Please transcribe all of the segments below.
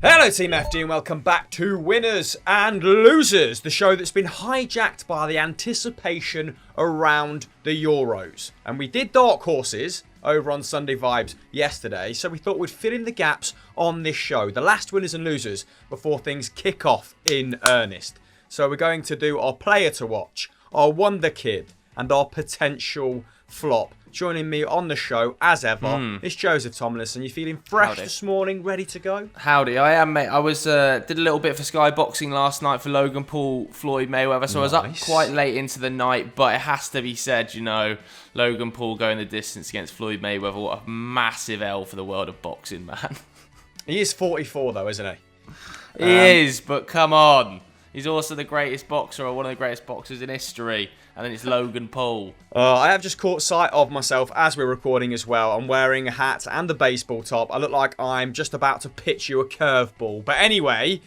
Hello Team FD and welcome back to Winners and Losers, the show that's been hijacked by the anticipation around the Euros. And we did Dark Horses over on Sunday Vibes yesterday, so we thought we'd fill in the gaps on this show, the last Winners and Losers, before things kick off in earnest. So we're going to do our player to watch, our wonder kid, and our potential flop. Joining me on the show, as ever, is Joseph Tomlinson. You feeling fresh this morning, ready to go? Howdy, I am, mate. I was did a little bit for Sky Boxing last night for Logan Paul, Floyd Mayweather, so I was up quite late into the night, but it has to be said, you know, Logan Paul going the distance against Floyd Mayweather, what a massive L for the world of boxing, man. He is 44, though, isn't he? He is, but come on. He's also the greatest boxer, or one of the greatest boxers in history. And then it's Logan Paul. I have just caught sight of myself as we're recording as well. I'm wearing a hat and the baseball top. I look like I'm just about to pitch you a curveball. But anyway,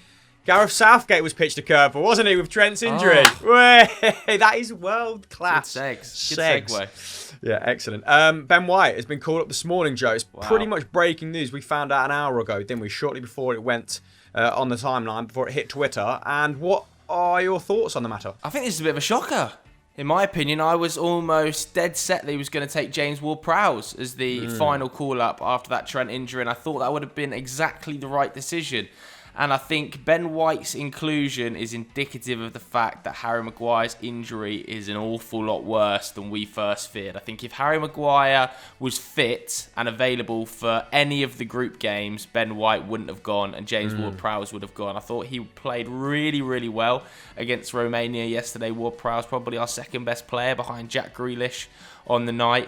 Gareth Southgate was pitched a curveball, wasn't he, with Trent's injury? Oh. That is world class. Good segue. Yeah, excellent. Ben White has been called up this morning, Joe. It's pretty much breaking news. We found out an hour ago, didn't we? Shortly before it went on the timeline, before it hit Twitter. And what are your thoughts on the matter? I think this is a bit of a shocker. In my opinion, I was almost dead set that he was going to take James ward-prowse as the final call-up after that Trent injury, and I thought that would have been exactly the right decision. And I think Ben White's inclusion is indicative of the fact that Harry Maguire's injury is an awful lot worse than we first feared. I think if Harry Maguire was fit and available for any of the group games, Ben White wouldn't have gone and James ward-prowse would have gone. I thought he played really, really well against Romania yesterday. Ward-prowse probably our second best player behind Jack Grealish on the night.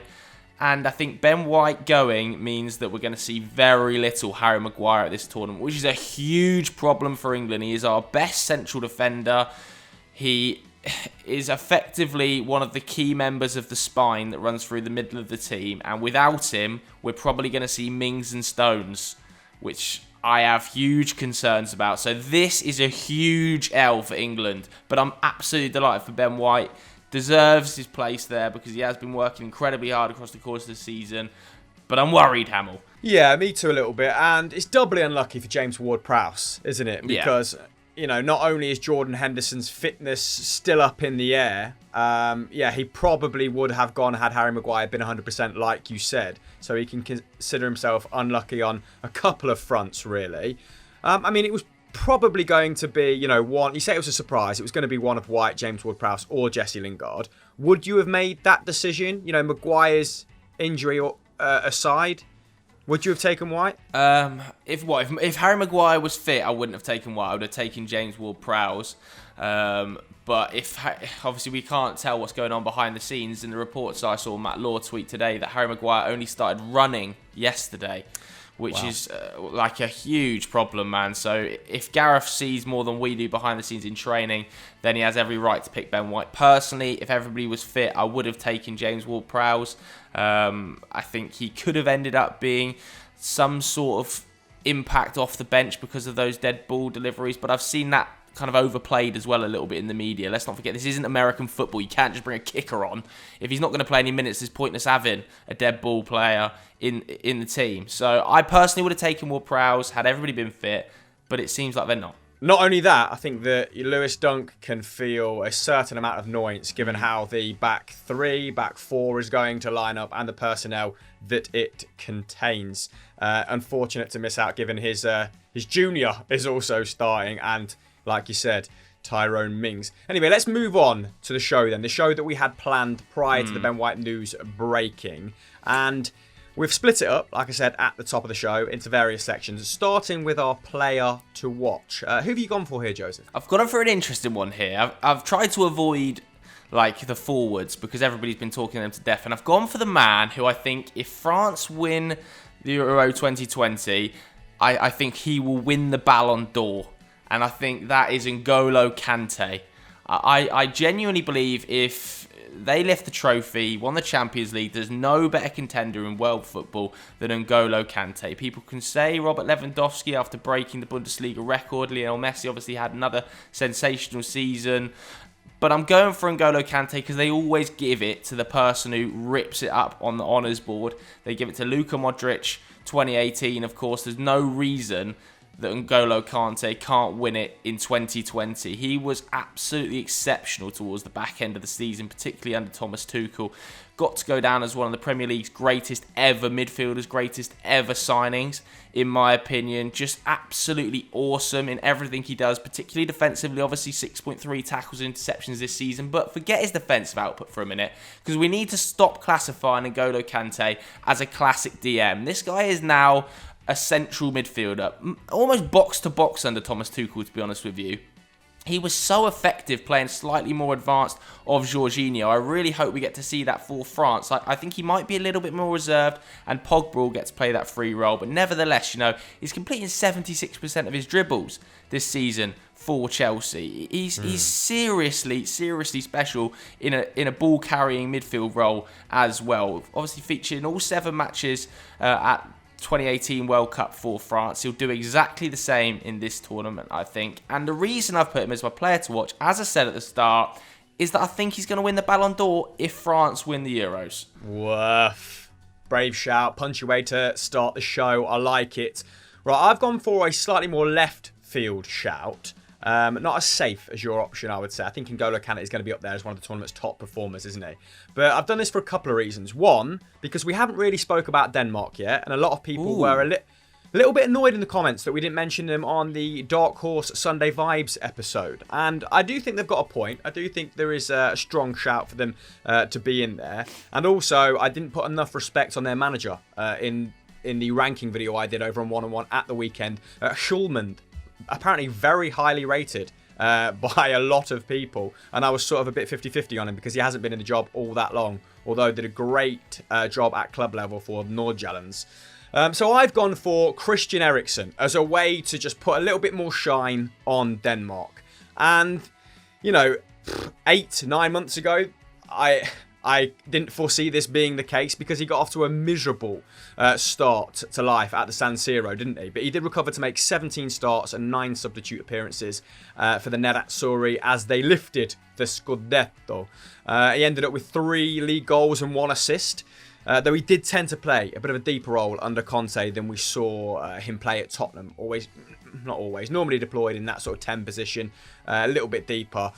And I think Ben White going means that we're going to see very little Harry Maguire at this tournament, which is a huge problem for England. He is our best central defender. He is effectively one of the key members of the spine that runs through the middle of the team. And without him, we're probably going to see Mings and Stones, which I have huge concerns about. So this is a huge L for England. But I'm absolutely delighted for Ben White. Deserves his place there because he has been working incredibly hard across the course of the season. But I'm worried, Hamill. Yeah, me too a little bit. And it's doubly unlucky for James ward-prowse, isn't it? Because, you know, not only is Jordan Henderson's fitness still up in the air, he probably would have gone had Harry Maguire been 100% like you said. So he can consider himself unlucky on a couple of fronts, really. It was probably going to be, one. You say it was a surprise. It was going to be one of White, James Ward-Prowse, or Jesse Lingard. Would you have made that decision? Maguire's injury aside, would you have taken White? If Harry Maguire was fit, I wouldn't have taken White. I would have taken James Ward-Prowse. But obviously we can't tell what's going on behind the scenes. In the reports I saw Matt Law tweet today that Harry Maguire only started running yesterday, which is like a huge problem, man. So if Gareth sees more than we do behind the scenes in training, then he has every right to pick Ben White. Personally, if everybody was fit, I would have taken James Ward-Prowse. I think he could have ended up being some sort of impact off the bench because of those dead ball deliveries, but I've seen that kind of overplayed as well a little bit in the media. Let's not forget, this isn't American football. You can't just bring a kicker on. If he's not going to play any minutes, it's pointless having a dead ball player in the team. So I personally would have taken Ward-Prowse had everybody been fit, but it seems like they're not. Not only that, I think that Lewis Dunk can feel a certain amount of annoyance given how the back three, back four is going to line up and the personnel that it contains. Unfortunate to miss out given his junior is also starting and, like you said, Tyrone Mings. Anyway, let's move on to the show then. The show that we had planned prior to the Ben White news breaking. And we've split it up, like I said, at the top of the show into various sections, starting with our player to watch. Who have you gone for here, Joseph? I've gone for an interesting one here. I've tried to avoid the forwards because everybody's been talking them to death. And I've gone for the man who I think if France win the Euro 2020, I think he will win the Ballon d'Or. And I think that is N'Golo Kanté. I genuinely believe if they lift the trophy, won the Champions League, there's no better contender in world football than N'Golo Kanté. People can say Robert Lewandowski after breaking the Bundesliga record. Lionel Messi obviously had another sensational season. But I'm going for N'Golo Kanté because they always give it to the person who rips it up on the honours board. They give it to Luka Modric, 2018, of course. There's no reason that N'Golo Kanté can't win it in 2020. He was absolutely exceptional towards the back end of the season, particularly under Thomas Tuchel. Got to go down as one of the Premier League's greatest ever midfielders, greatest ever signings, in my opinion. Just absolutely awesome in everything he does, particularly defensively. Obviously, 6.3 tackles and interceptions this season, but forget his defensive output for a minute, because we need to stop classifying N'Golo Kanté as a classic DM. This guy is now a central midfielder, almost box to box under Thomas Tuchel, to be honest with you. He was so effective playing slightly more advanced of Jorginho. I really hope we get to see that for France. I think he might be a little bit more reserved and Pogba will get to play that free role. But nevertheless, he's completing 76% of his dribbles this season for Chelsea. He's seriously special in a ball-carrying midfield role as well. Obviously featured in all 7 matches at 2018 World Cup for France. He'll do exactly the same in this tournament, I think. And the reason I've put him as my player to watch, as I said at the start, is that I think he's going to win the Ballon d'Or if France win the Euros. Woof. Brave shout. Punchy way to start the show. I like it. Right, I've gone for a slightly more left field shout. Not as safe as your option, I would say. I think N'Golo Kanté is going to be up there as one of the tournament's top performers, isn't he? But I've done this for a couple of reasons. One, because we haven't really spoke about Denmark yet, and a lot of people were a little bit annoyed in the comments that we didn't mention them on the Dark Horse Sunday Vibes episode. And I do think they've got a point. I do think there is a strong shout for them to be in there. And also, I didn't put enough respect on their manager in the ranking video I did over on 1-on-1 at the weekend. Schulman, apparently very highly rated by a lot of people, and I was sort of a bit 50-50 on him because he hasn't been in the job all that long, although did a great job at club level for Nordjyllands. So I've gone for Christian Eriksen as a way to just put a little bit more shine on Denmark. And 8-9 months ago, I didn't foresee this being the case because he got off to a miserable start to life at the San Siro, didn't he? But he did recover to make 17 starts and 9 substitute appearances for the Nerazzurri as they lifted the Scudetto. He ended up with 3 league goals and 1 assist. Though he did tend to play a bit of a deeper role under Conte than we saw him play at Tottenham. Normally deployed in that sort of 10 position, a little bit deeper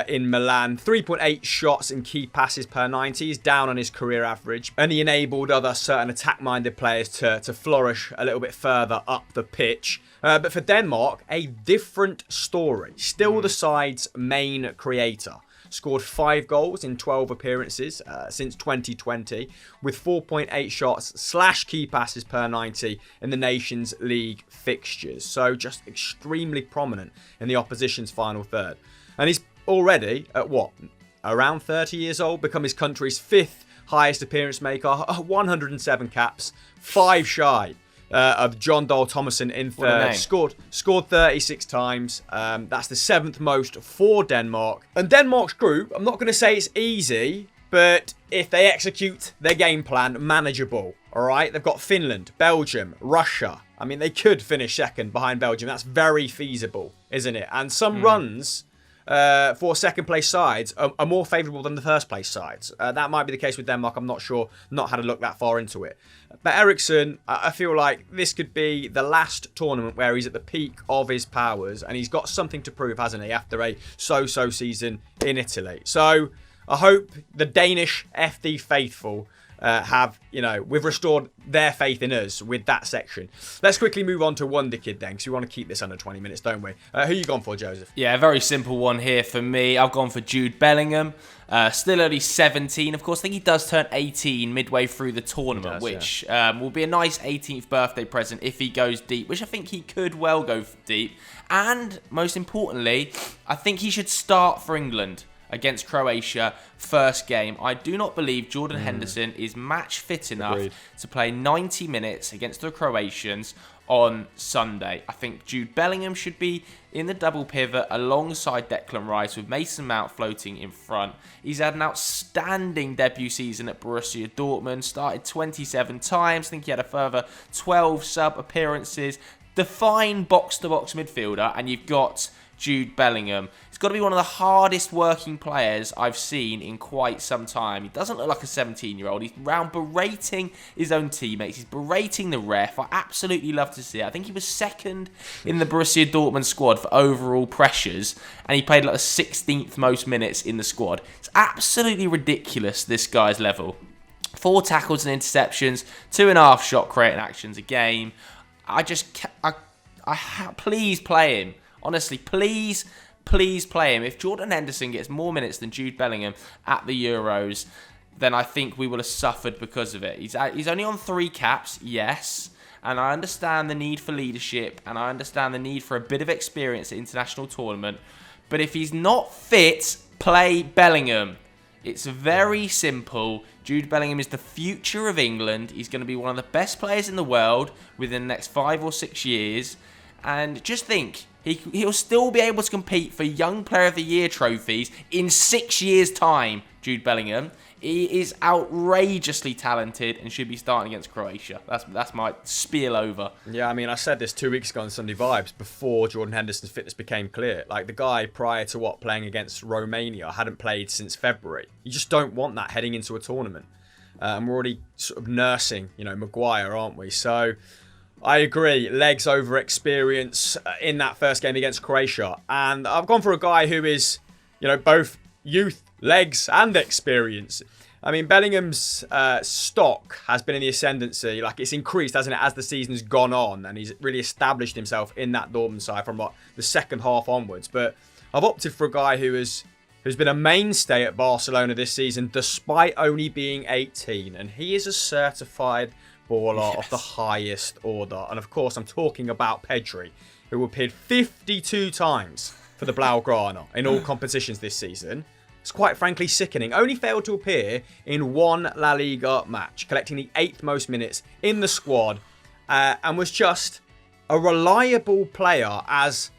in Milan. 3.8 shots and key passes per 90. He's down on his career average, and he enabled other certain attack-minded players to flourish a little bit further up the pitch. But for Denmark, a different story. Still the side's main creator. Scored 5 goals in 12 appearances since 2020 with 4.8 shots / key passes per 90 in the Nations League fixtures. So just extremely prominent in the opposition's final third. And he's already at around 30 years old, become his country's 5th highest appearance maker, 107 caps, 5 shy of John Dahl Tomasson in third. Scored 36 times. That's the 7th most for Denmark. And Denmark's group, I'm not going to say it's easy, but if they execute their game plan, manageable. All right, they've got Finland, Belgium, Russia. I mean, they could finish second behind Belgium. That's very feasible, isn't it? And some runs for second place sides are more favourable than the first place sides. That might be the case with Denmark. I'm not sure. Not had a look that far into it. But Eriksen, I feel like this could be the last tournament where he's at the peak of his powers, and he's got something to prove, hasn't he, after a so-so season in Italy. So I hope the Danish FD faithful we've restored their faith in us with that section. Let's quickly move on to wonderkid then, because we want to keep this under 20 minutes, don't we? Who you gone for, Joseph? Yeah, a very simple one here for me. I've gone for Jude Bellingham. Still only 17. Of course, I think he does turn 18 midway through the tournament, which will be a nice 18th birthday present if he goes deep, which I think he could well go deep. And most importantly, I think he should start for England against Croatia first game. I do not believe Jordan Henderson is match fit enough to play 90 minutes against the Croatians on Sunday. I think Jude Bellingham should be in the double pivot alongside Declan Rice with Mason Mount floating in front. He's had an outstanding debut season at Borussia Dortmund, started 27 times. I think he had a further 12 sub appearances. Define box-to-box midfielder, and you've got Jude Bellingham. He's got to be one of the hardest working players I've seen in quite some time. He doesn't look like a 17-year-old. He's round berating his own teammates. He's berating the ref. I absolutely love to see it. I think he was second in the Borussia Dortmund squad for overall pressures, and he played like the 16th most minutes in the squad. It's absolutely ridiculous, this guy's level. 4 tackles and interceptions, 2.5 shot creating actions a game. Please play him. Honestly, please play him. If Jordan Henderson gets more minutes than Jude Bellingham at the Euros, then I think we will have suffered because of it. He's only on 3 caps, yes, and I understand the need for leadership, and I understand the need for a bit of experience at international tournament, but if he's not fit, play Bellingham. It's very simple. Jude Bellingham is the future of England. He's going to be one of the best players in the world within the next 5 or 6 years. And just think, he'll still be able to compete for Young Player of the Year trophies in 6 years' time, Jude Bellingham. He is outrageously talented and should be starting against Croatia. That's my spiel over. Yeah, I mean, I said this 2 weeks ago on Sunday Vibes before Jordan Henderson's fitness became clear. Like, the guy prior to playing against Romania hadn't played since February. You just don't want that heading into a tournament. And we're already sort of nursing, Maguire, aren't we? So I agree. Legs over experience in that first game against Croatia. And I've gone for a guy who is, both youth, legs and experience. I mean, Bellingham's stock has been in the ascendancy. Like, it's increased, hasn't it, as the season's gone on. And he's really established himself in that Dortmund side from the second half onwards. But I've opted for a guy who's been a mainstay at Barcelona this season despite only being 18. And he is a certified baller of the highest order. And of course, I'm talking about Pedri, who appeared 52 times for the Blaugrana in all competitions this season. It's quite frankly sickening. Only failed to appear in 1 La Liga match, collecting the 8th most minutes in the squad, and was just a reliable player as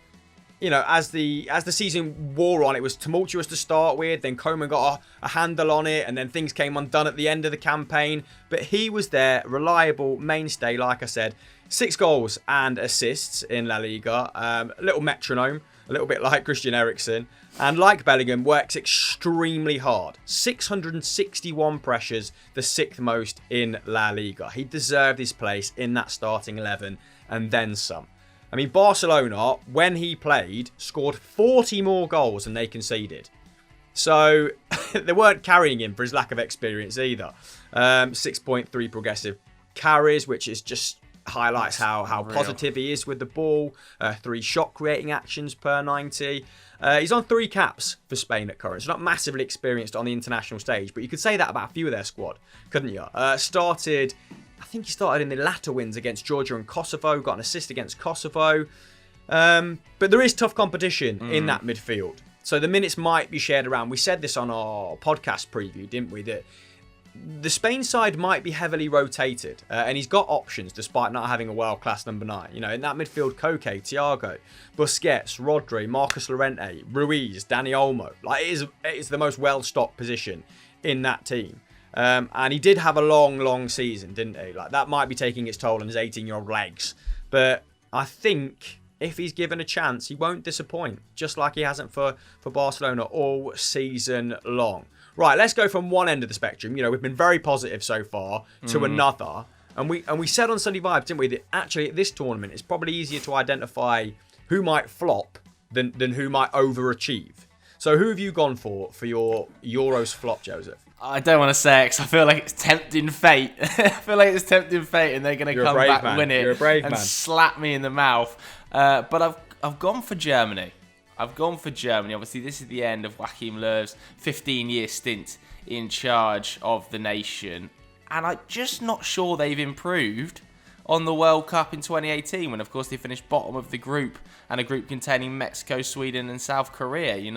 the season wore on. It was tumultuous to start with, then Koeman got a handle on it, and then things came undone at the end of the campaign. But he was there, reliable mainstay, like I said. 6 goals and assists in La Liga. A little metronome, a little bit like Christian Eriksen. And like Bellingham, works extremely hard. 661 pressures, the 6th most in La Liga. He deserved his place in that starting 11 and then some. I mean, Barcelona, when he played, scored 40 more goals than they conceded. So they weren't carrying him for his lack of experience either. 6.3 progressive carries, which is just highlights how positive he is with the ball. 3 shot creating actions per 90. He's on 3 caps for Spain at current. So not massively experienced on the international stage, but you could say that about a few of their squad, couldn't you? I think he started in the latter wins against Georgia and Kosovo, got an assist against Kosovo. But there is tough competition in that midfield. So the minutes might be shared around. We said this on our podcast preview, didn't we? That the Spain side might be heavily rotated. And he's got options despite not having a world-class number 9. In that midfield, Koke, Thiago, Busquets, Rodri, Marcus Llorente, Ruiz, Dani Olmo. Like, it is the most well-stocked position in that team. And he did have a long season, didn't he? Like, that might be taking its toll on his 18-year-old legs. But I think if he's given a chance, he won't disappoint, just like he hasn't for Barcelona all season long. Right, let's go from one end of the spectrum. We've been very positive so far to another. And we said on Sunday Vibes, didn't we, that actually at this tournament, it's probably easier to identify who might flop than who might overachieve. So who have you gone for your Euros flop, Joseph? I don't want to say it because I feel like it's tempting fate. I feel like it's tempting fate and they're going to come back and win it. You're a brave and man. Slap me in the mouth. But I've gone for Germany. Obviously, this is the end of Joachim Löw's 15-year stint in charge of the nation. And I'm just not sure they've improved on the World Cup in 2018 when, of course, they finished bottom of the group and a group containing Mexico, Sweden and South Korea. In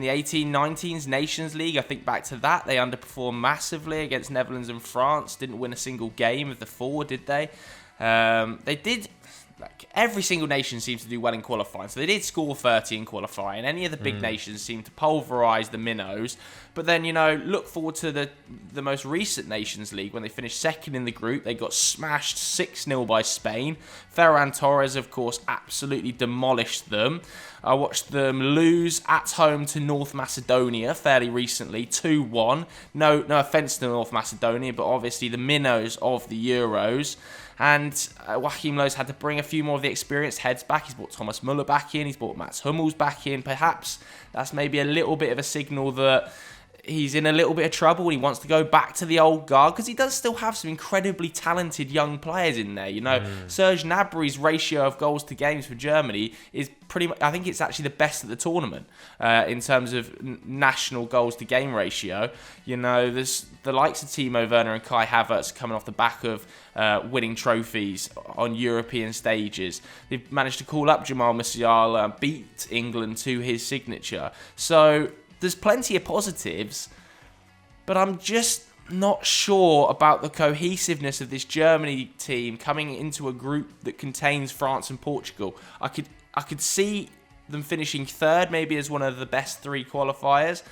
the 18-19s Nations League, I think back to that, they underperformed massively against Netherlands and France. Didn't win a single game of the 4, did they? They like every single nation seems to do well in qualifying. So they did score 30 in qualifying. Any of the big nations seem to pulverise the minnows. But then, look forward to the most recent Nations League when they finished second in the group. They got smashed 6-0 by Spain. Ferran Torres, of course, absolutely demolished them. I watched them lose at home to North Macedonia fairly recently, 2-1. No offence to North Macedonia, but obviously the minnows of the Euros. And Joachim Löw's had to bring a few more of the experienced heads back. He's brought Thomas Müller back in. He's brought Mats Hummels back in. Perhaps that's maybe a little bit of a signal that he's in a little bit of trouble and he wants to go back to the old guard, because he does still have some incredibly talented young players in there. Serge Gnabry's ratio of goals to games for Germany is pretty much, I think it's actually the best at the tournament in terms of national goals to game ratio. There's the likes of Timo Werner and Kai Havertz coming off the back of winning trophies on European stages. They've managed to call up Jamal Musiala, beat England to his signature. So there's plenty of positives, but I'm just not sure about the cohesiveness of this Germany team coming into a group that contains France and Portugal. I could see them finishing third, maybe as one of the best 3 qualifiers.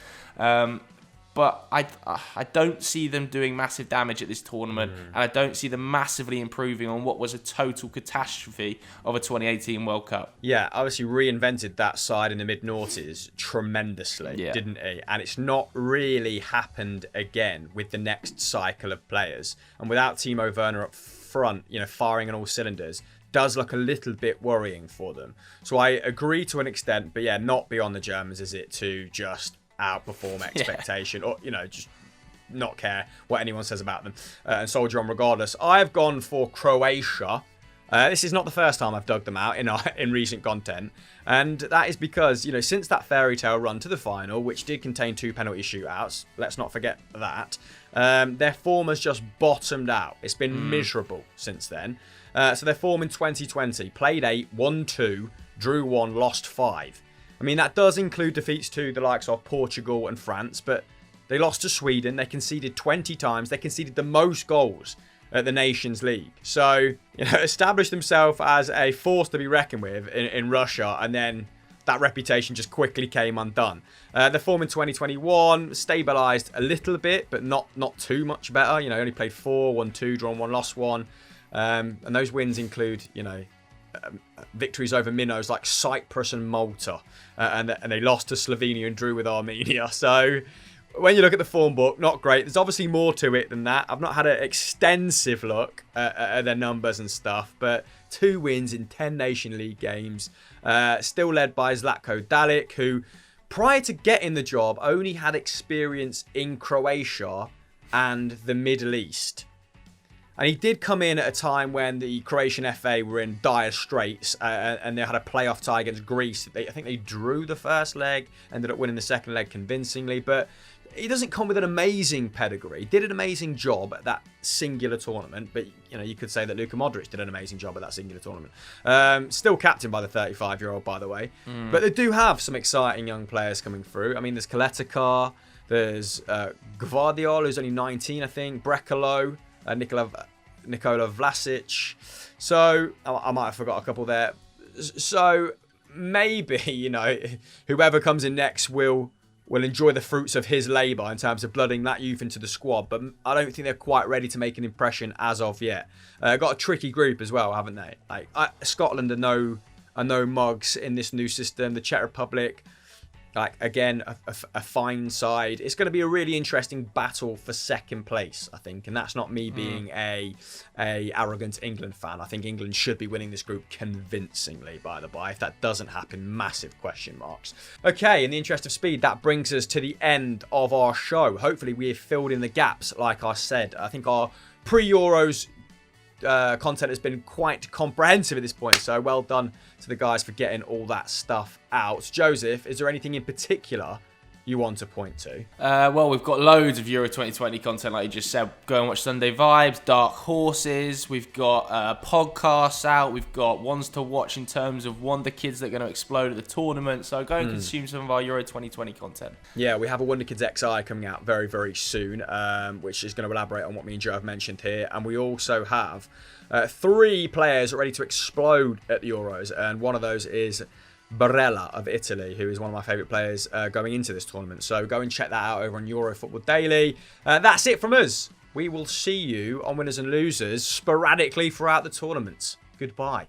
But I don't see them doing massive damage at this tournament, and I don't see them massively improving on what was a total catastrophe of a 2018 World Cup. Yeah, obviously reinvented that side in the mid-noughties tremendously, didn't he? And it's not really happened again with the next cycle of players. And without Timo Werner up front, firing on all cylinders, does look a little bit worrying for them. So I agree to an extent, but not beyond the Germans, is it, to just outperform expectation or just not care what anyone says about them and soldier on regardless. I've gone for Croatia. This is not the first time I've dug them out in recent content, and that is because since that fairy tale run to the final, which did contain 2 penalty shootouts, let's not forget that, their form has just bottomed out. It's been miserable since then. So their form in 2020: played 8, won 2, drew 1, lost 5. I mean, that does include defeats to the likes of Portugal and France, but they lost to Sweden. They conceded 20 times. They conceded the most goals at the Nations League. So, established themselves as a force to be reckoned with in Russia, and then that reputation just quickly came undone. The form in 2021 stabilised a little bit, but not too much better. Only played 4, won 2, drawn 1, lost 1. And those wins include, victories over minnows like Cyprus and Malta, and they lost to Slovenia and drew with Armenia. So when you look at the form book, not great. There's obviously more to it than that. I've not had an extensive look at their numbers and stuff, but 2 wins in 10 Nation League games, still led by Zlatko Dalic, who prior to getting the job only had experience in Croatia and the Middle East. And he did come in at a time when the Croatian FA were in dire straits, and they had a playoff tie against Greece. I think they drew the first leg, ended up winning the second leg convincingly. But he doesn't come with an amazing pedigree. He did an amazing job at that singular tournament. But, you could say that Luka Modric did an amazing job at that singular tournament. Still captain by the 35-year-old, by the way. But they do have some exciting young players coming through. I mean, there's Kaletakar, there's Gvardiol, who's only 19, I think, Brekalo, Nikola Vlasic. So I might have forgot a couple there. So maybe whoever comes in next will enjoy the fruits of his labour in terms of blooding that youth into the squad. But I don't think they're quite ready to make an impression as of yet. Got a tricky group as well, haven't they? Scotland are no mugs in this new system. The Czech Republic, again, a fine side. It's going to be a really interesting battle for second place, I think. And that's not me being a arrogant England fan. I think England should be winning this group convincingly, by the by. If that doesn't happen, massive question marks. Okay, in the interest of speed, that brings us to the end of our show. Hopefully we have filled in the gaps, like I said. I think our pre-Euros content has been quite comprehensive at this point, so well done to the guys for getting all that stuff out. Joseph, is there anything in particular you want to point to? Well, we've got loads of Euro 2020 content, like you just said. Go and watch Sunday Vibes, Dark Horses. We've got podcasts out. We've got ones to watch in terms of Wonder Kids that are going to explode at the tournament. So go and consume some of our Euro 2020 content. Yeah, we have a Wonder Kids XI coming out very, very soon, which is going to elaborate on what me and Joe have mentioned here. And we also have 3 players ready to explode at the Euros, and one of those is Barella of Italy, who is one of my favourite players going into this tournament. So go and check that out over on Euro Football Daily. That's it from us. We will see you on Winners and Losers sporadically throughout the tournament. Goodbye.